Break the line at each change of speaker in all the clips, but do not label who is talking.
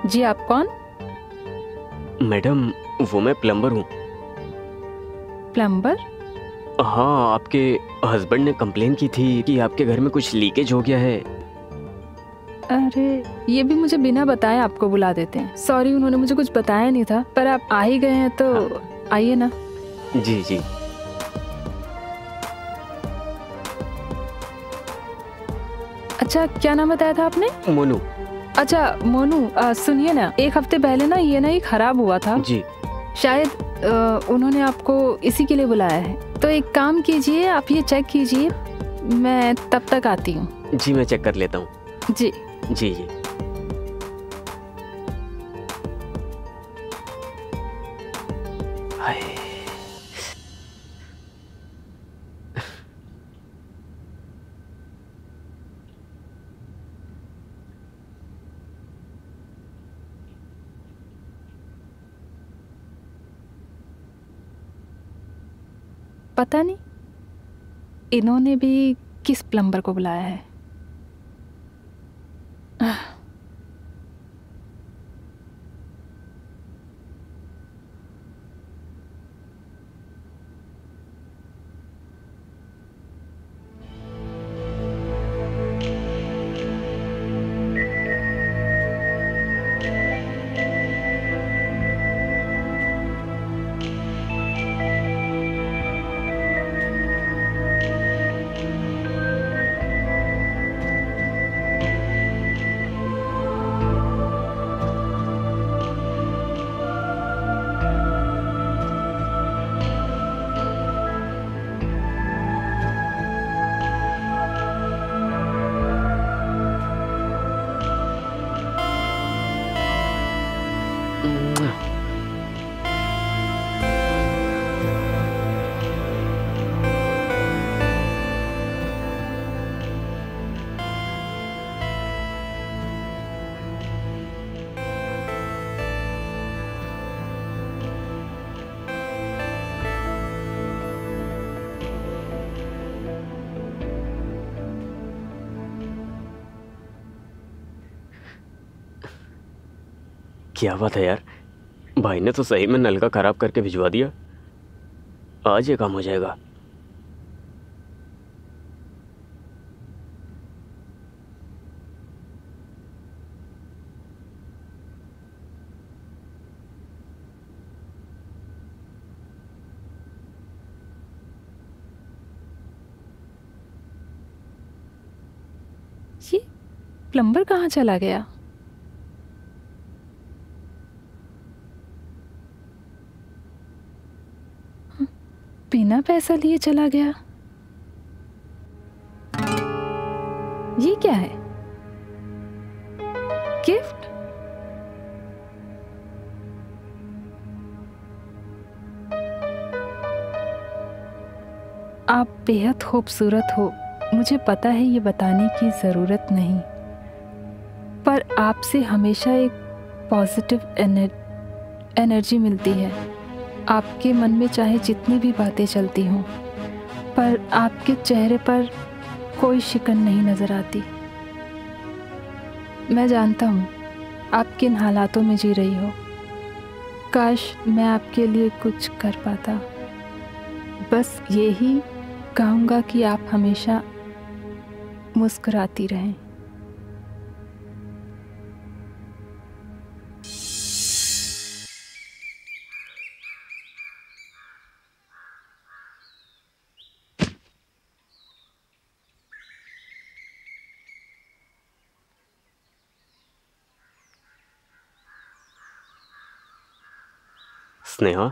जी, आप कौन?
मैडम, वो मैं प्लम्बर हूँ।
प्लम्बर?
हाँ, आपके हस्बैंड ने कंप्लेन की थी कि आपके घर में कुछ लीकेज हो गया है।
अरे, ये भी मुझे बिना बताए आपको बुला देते हैं। सॉरी, उन्होंने मुझे कुछ बताया नहीं था, पर आप आ ही गए हैं तो
हाँ।
आइए ना।
जी जी।
अच्छा, क्या नाम बताया था आपने?
मोनू।
अच्छा मोनू, सुनिए ना, एक हफ्ते पहले ना ये ना खराब हुआ था
जी।
शायद उन्होंने आपको इसी के लिए बुलाया है। तो एक काम कीजिए, आप ये चेक कीजिए, मैं तब तक आती हूँ।
जी, मैं चेक कर लेता हूँ।
जी
जी जी। हाय।
पता नहीं इन्होंने भी किस प्लम्बर को बुलाया है।
क्या बात है यार, भाई ने तो सही में नल का खराब करके भिजवा दिया। आज ये काम हो जाएगा।
ये प्लम्बर कहाँ चला गया? बिना पैसा लिए चला गया। ये क्या है? गिफ्ट? आप बेहद खूबसूरत हो, मुझे पता है, ये बताने की ज़रूरत नहीं, पर आपसे हमेशा एक पॉजिटिव एनर्जी मिलती है। आपके मन में चाहे जितनी भी बातें चलती हों, पर आपके चेहरे पर कोई शिकन नहीं नज़र आती। मैं जानता हूँ आप किन हालातों में जी रही हो। काश मैं आपके लिए कुछ कर पाता। बस यही कहूँगा कि आप हमेशा मुस्कुराती रहें।
स्नेहा,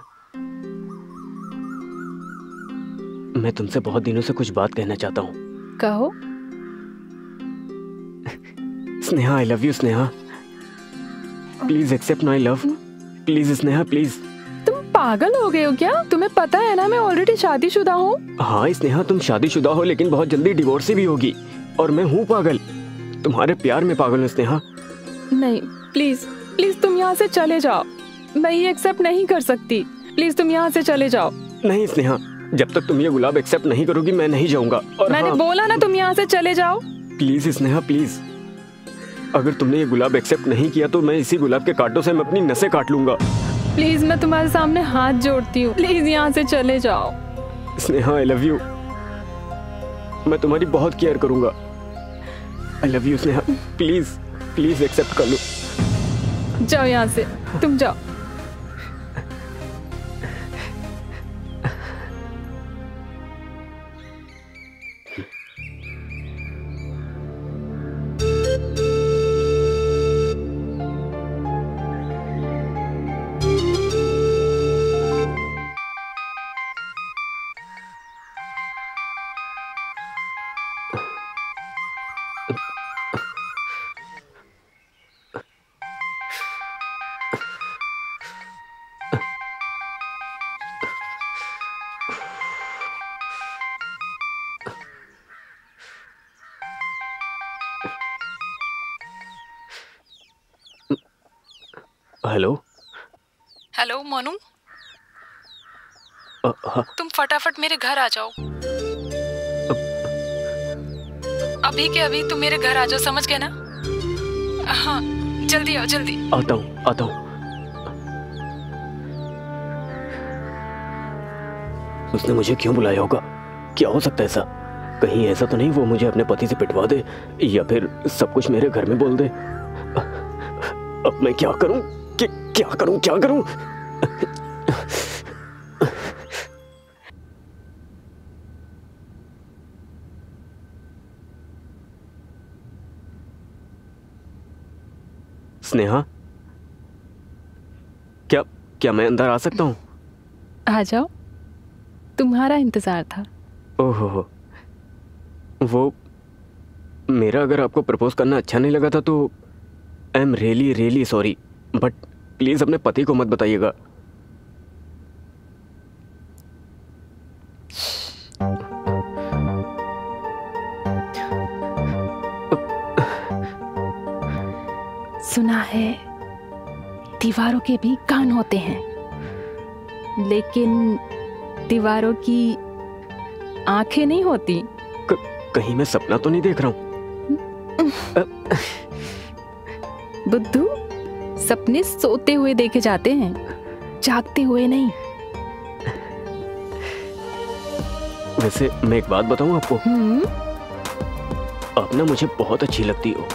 मैं तुमसे बहुत दिनों से कुछ बात कहना चाहता हूँ।
कहो।
Sneha, I love you. Sneha, please accept my love. Please Sneha, please.
तुम पागल हो गए हो क्या? तुम्हें पता है ना मैं ऑलरेडी शादीशुदा हूँ।
हाँ स्नेहा, तुम शादीशुदा हो, लेकिन बहुत जल्दी डिवोर्स भी होगी। और मैं हूँ पागल, तुम्हारे प्यार में पागल हूँ स्नेहा।
नहीं, प्लीज प्लीज तुम यहाँ से चले जाओ। मैं ये एक्सेप्ट नहीं कर सकती। प्लीज तुम यहाँ से चले जाओ।
नहीं स्नेहा, जब तक तुम ये गुलाब एक्सेप्ट नहीं करोगी मैं नहीं जाऊंगा। और
मैंने बोला ना तुम यहाँ से चले जाओ।
Please Sneha, please. अगर तुमने ये गुलाब एक्सेप्ट नहीं किया तो मैं इसी गुलाब के कांटों से मैं अपनी नसें काट लूंगा।
प्लीज मैं तुम्हारे सामने हाथ जोड़ती हूँ, प्लीज यहाँ से चले जाओ।
स्नेहा आई लव यू, मैं तुम्हारी बहुत केयर करूंगा। I love you Sneha, please please accept कर लो।
जाओ यहाँ से, तुम जाओ।
हेलो
हेलो मोनू,
हाँ।
तुम फटाफट मेरे घर आ जाओ। अभी के अभी तुम मेरे घर आ जाओ, समझ गए ना? हाँ जल्दी आओ, जल्दी।
आता हूँ आता हूँ। उसने मुझे क्यों बुलाया होगा? क्या हो सकता है ऐसा? कहीं ऐसा तो नहीं वो मुझे अपने पति से पिटवा दे या फिर सब कुछ मेरे घर में बोल दे। अब मैं क्या करूं? क्या करूं? स्नेहा, क्या मैं अंदर आ सकता हूँ?
आ जाओ, तुम्हारा इंतजार था।
ओहो, वो मेरा अगर आपको प्रपोज करना अच्छा नहीं लगा था तो I am really sorry, but please अपने पति को मत बताइएगा।
सुना है दीवारों के भी कान होते हैं, लेकिन दीवारों की आंखें नहीं होती।
कहीं मैं सपना तो नहीं देख रहा हूँ?
बुद्धू, सपने सोते हुए देखे जाते हैं, जागते हुए नहीं।
वैसे मैं एक बात बताऊं आपको, आप ना मुझे बहुत अच्छी लगती हो।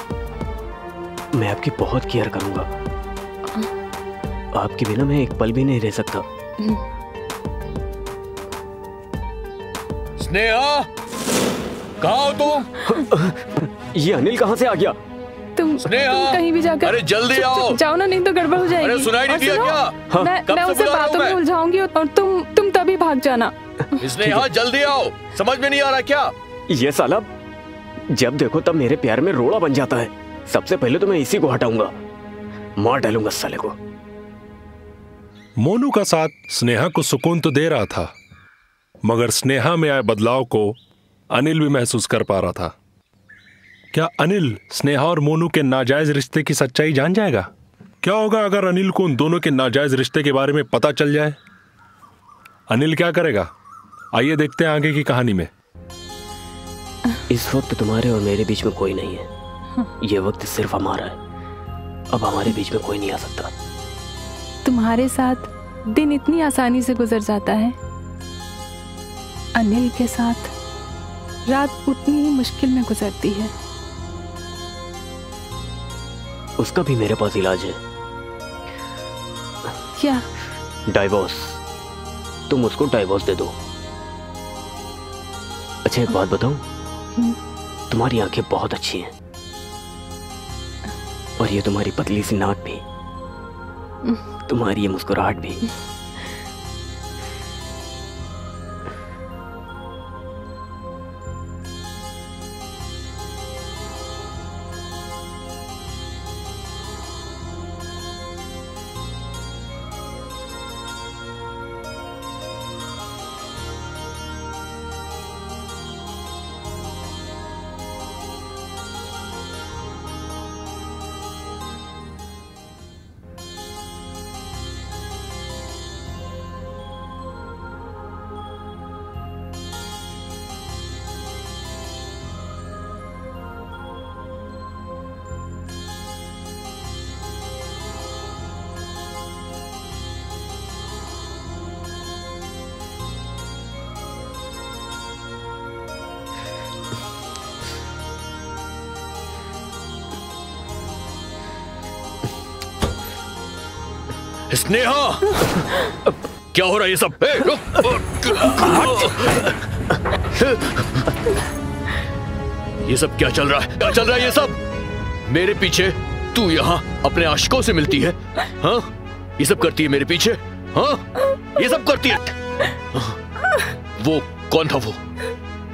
मैं आपकी बहुत केयर करूंगा। आपके बिना मैं एक पल भी नहीं रह सकता।
स्नेहा, कहाँ हो तुम?
ये अनिल कहाँ से आ गया?
तुम कहीं भी जाकर
अरे जल्दी आओ।
जाओ ना, नहीं तो गड़बड़ हो जाएगी।
अरे सुनाई नहीं दिया क्या?
हाँ?
मैं उसे बातों में उलझाऊंगी और तुम तभी भाग जाना।
स्नेहा जल्दी आओ, समझ में नहीं आ रहा क्या?
ये साला जब देखो तब मेरे प्यार में रोड़ा बन जाता है। सबसे पहले तो मैं इसी को हटाऊंगा, मार डालूंगा साले को।
मोनू का साथ स्नेहा को सुकून तो दे रहा था, मगर स्नेहा में आए बदलाव को अनिल भी महसूस कर पा रहा था। क्या अनिल स्नेहा और मोनू के नाजायज रिश्ते की सच्चाई जान जाएगा? क्या होगा अगर अनिल को उन दोनों के नाजायज रिश्ते के बारे में पता चल जाए? अनिल क्या करेगा? आइए देखते हैं आगे की कहानी में।
इस वक्त तुम्हारे और मेरे बीच में कोई नहीं है। ये वक्त सिर्फ हमारा है। अब हमारे बीच में कोई नहीं आ सकता।
तुम्हारे साथ दिन इतनी आसानी से गुजर जाता है, अनिल के साथ रात उतनी ही मुश्किल में गुजरती है।
उसका भी मेरे पास इलाज है।
क्या?
डाइवोर्स। तुम उसको डाइवोर्स दे दो। अच्छा एक बात बताऊं, तुम्हारी आंखें बहुत अच्छी हैं और ये तुम्हारी पतली सी नाक भी, तुम्हारी ये मुस्कुराहट भी।
स्नेहा, क्या हो रहा है ये सब? ये सब क्या चल रहा है? क्या चल रहा है ये सब? मेरे पीछे तू यहाँ अपने आशिकों से मिलती है? हाँ, ये सब करती है मेरे पीछे? हाँ, ये सब करती है? वो कौन था? वो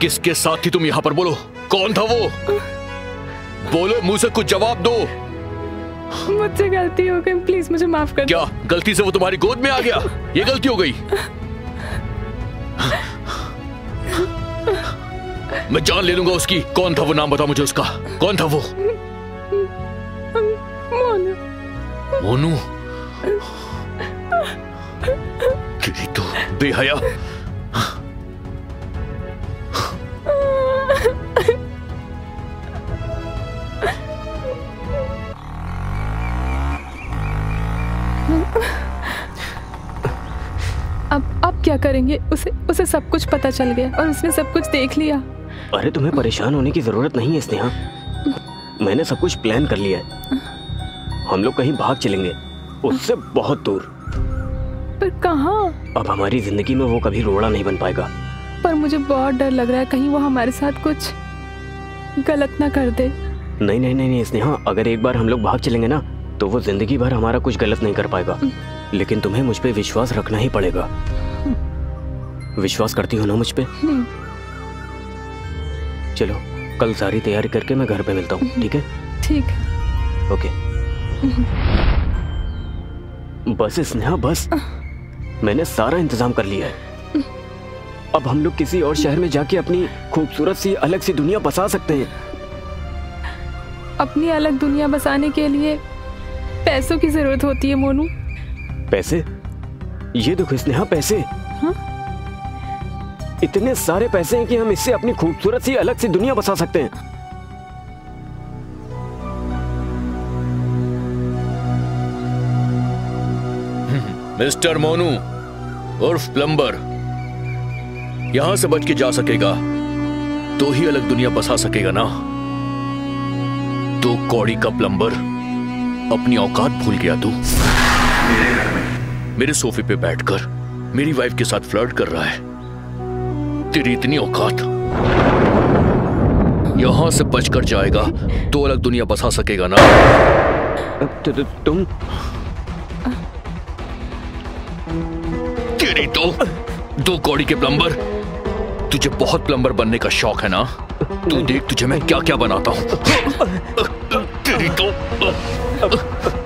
किसके साथ थी तुम? यहाँ पर बोलो, कौन था वो? बोलो, मुंह से कुछ जवाब दो।
मुझसे गलती हो गई, प्लीज मुझे माफ कर दो।
क्या गलती से वो तुम्हारी गोद में आ गया? ये गलती हो गई? मैं जान ले लूंगा उसकी। कौन था वो? नाम बताओ मुझे उसका। कौन था वो?
मोनू।
मोनू? तेरी तो बेहया।
अब क्या करेंगे? उसे सब कुछ पता चल गया और उसने सब कुछ देख लिया।
अरे तुम्हें परेशान होने की जरूरत नहीं है स्नेहा, मैंने सब कुछ प्लान कर लिया है। हम लोग कहीं भाग चलेंगे, उससे बहुत दूर।
पर कहाँ?
अब हमारी जिंदगी में वो कभी रोड़ा नहीं बन पाएगा।
पर मुझे बहुत डर लग रहा है, कहीं वो हमारे साथ कुछ गलत ना कर दे।
नहीं नहीं नहीं नहीं स्नेहा, अगर एक बार हम लोग भाग चलेंगे ना तो वो जिंदगी भर हमारा कुछ गलत नहीं कर पाएगा। लेकिन तुम्हें मुझ पे विश्वास रखना ही पड़ेगा। विश्वास करती हो ना मुझ पे? चलो कल सारी तैयारी करके मैं घर पे मिलता हूँ, ठीक है?
ठीक।
ओके। बस स्नेहा बस, मैंने सारा इंतजाम कर लिया है। अब हम लोग किसी और शहर में जाके अपनी खूबसूरत सी अलग सी दुनिया बसा सकते हैं।
अपनी अलग दुनिया बसाने के लिए पैसों की जरूरत होती है मोनू।
पैसे? ये देखो स्नेहा, पैसे।
हाँ?
इतने सारे पैसे हैं कि हम इससे अपनी खूबसूरत सी अलग सी दुनिया बसा सकते हैं।
मिस्टर मोनू उर्फ प्लम्बर, यहां से बच के जा सकेगा तो ही अलग दुनिया बसा सकेगा ना। तो कौड़ी का प्लम्बर, अपनी औकात भूल गया तू। मेरे सोफे पे बैठकर मेरी वाइफ के साथ फ्लर्ट कर रहा है। तेरी इतनी औकात, यहां से बचकर जाएगा तो अलग दुनिया बसा सकेगा ना।
तुम
तेरी तो दो कौड़ी के प्लम्बर, तुझे बहुत प्लम्बर बनने का शौक है ना? तू देख तुझे मैं क्या क्या बनाता हूँ। तेरी तो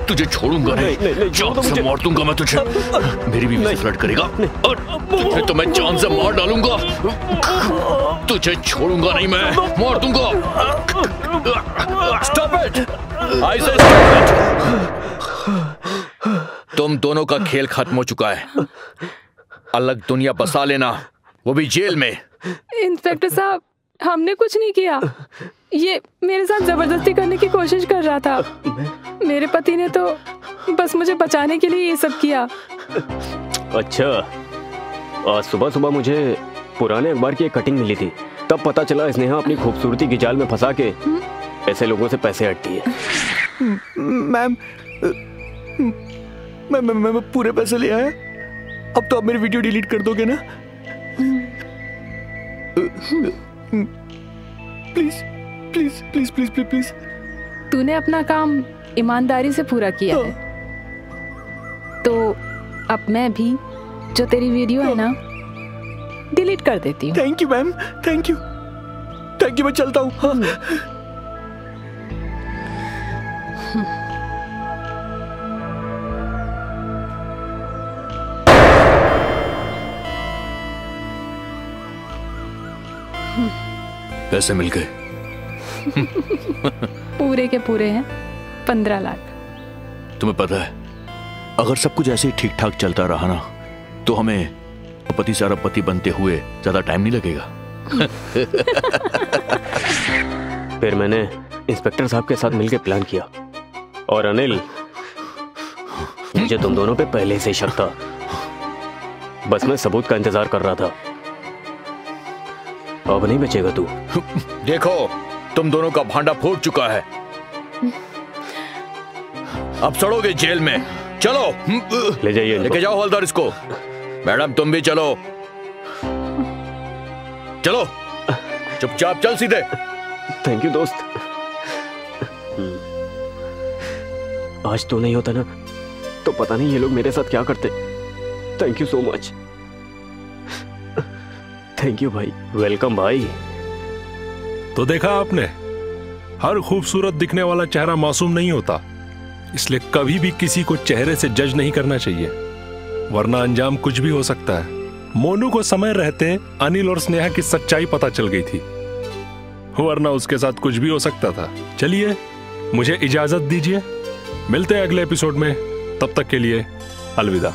तुझे छोड़ूंगा नहीं, जान से मार दूंगा मैं तुझे। मेरी बीवी से फ्लर्ट करेगा और तुझे तो मैं जान से मार डालूंगा। तुझे छोड़ूंगा नहीं मैं, मार दूंगा। स्टॉप इट, आई से स्टॉप इट। तुम दोनों का खेल खत्म हो चुका है। अलग दुनिया बसा लेना, वो भी जेल में।
इंस्पेक्टर साहब, हमने कुछ नहीं किया। ये मेरे साथ जबरदस्ती करने की कोशिश कर रहा था। मेरे पति ने तो बस मुझे बचाने के लिए ये सब किया।
अच्छा, आज सुबह सुबह मुझे पुराने अखबार की एक कटिंग मिली थी, तब पता चला स्नेहा अपनी खूबसूरती की जाल में फंसा के ऐसे लोगों से पैसे हटती है।
मैम, मैं पूरे पैसे ले आया। अब तो आप मेरी वीडियो डिलीट कर दोगे ना? Please please please please please please.
तूने अपना काम ईमानदारी से पूरा किया है, तो अब मैं भी जो तेरी वीडियो है ना डिलीट कर देती हूँ।
Thank you ma'am, thank you thank you. मैं चलता हूँ। हाँ।
पैसे मिल गए?
पूरे के पूरे हैं 15 लाख।
तुम्हें पता है, अगर सब कुछ ऐसे ही ठीक ठाक चलता रहा ना तो हमें पति से अरबपति बनते हुए ज्यादा टाइम नहीं लगेगा।
फिर मैंने इंस्पेक्टर साहब के साथ मिलकर प्लान किया, और अनिल, मुझे तुम दोनों पे पहले से शक था। बस मैं सबूत का इंतजार कर रहा था। अब नहीं बचेगा तू।
देखो, तुम दोनों का भांडा फूट चुका है। अब सड़ोगे जेल में। चलो
ले जाइए
लेके जाओ हवलदार इसको। मैडम तुम भी चलो, चलो चुपचाप चल सीधे।
थैंक यू दोस्त। आज तो नहीं होता ना तो पता नहीं ये लोग मेरे साथ क्या करते। Thank you so much. Thank you भाई। वेलकम भाई।
तो देखा आपने, हर खूबसूरत दिखने वाला चेहरा मासूम नहीं होता, इसलिए कभी भी किसी को चेहरे से जज नहीं करना चाहिए, वरना अंजाम कुछ भी हो सकता है। मोनू को समय रहते अनिल और स्नेहा की सच्चाई पता चल गई थी, वरना उसके साथ कुछ भी हो सकता था। चलिए मुझे इजाजत दीजिए, मिलते हैं अगले एपिसोड में, तब तक के लिए अलविदा।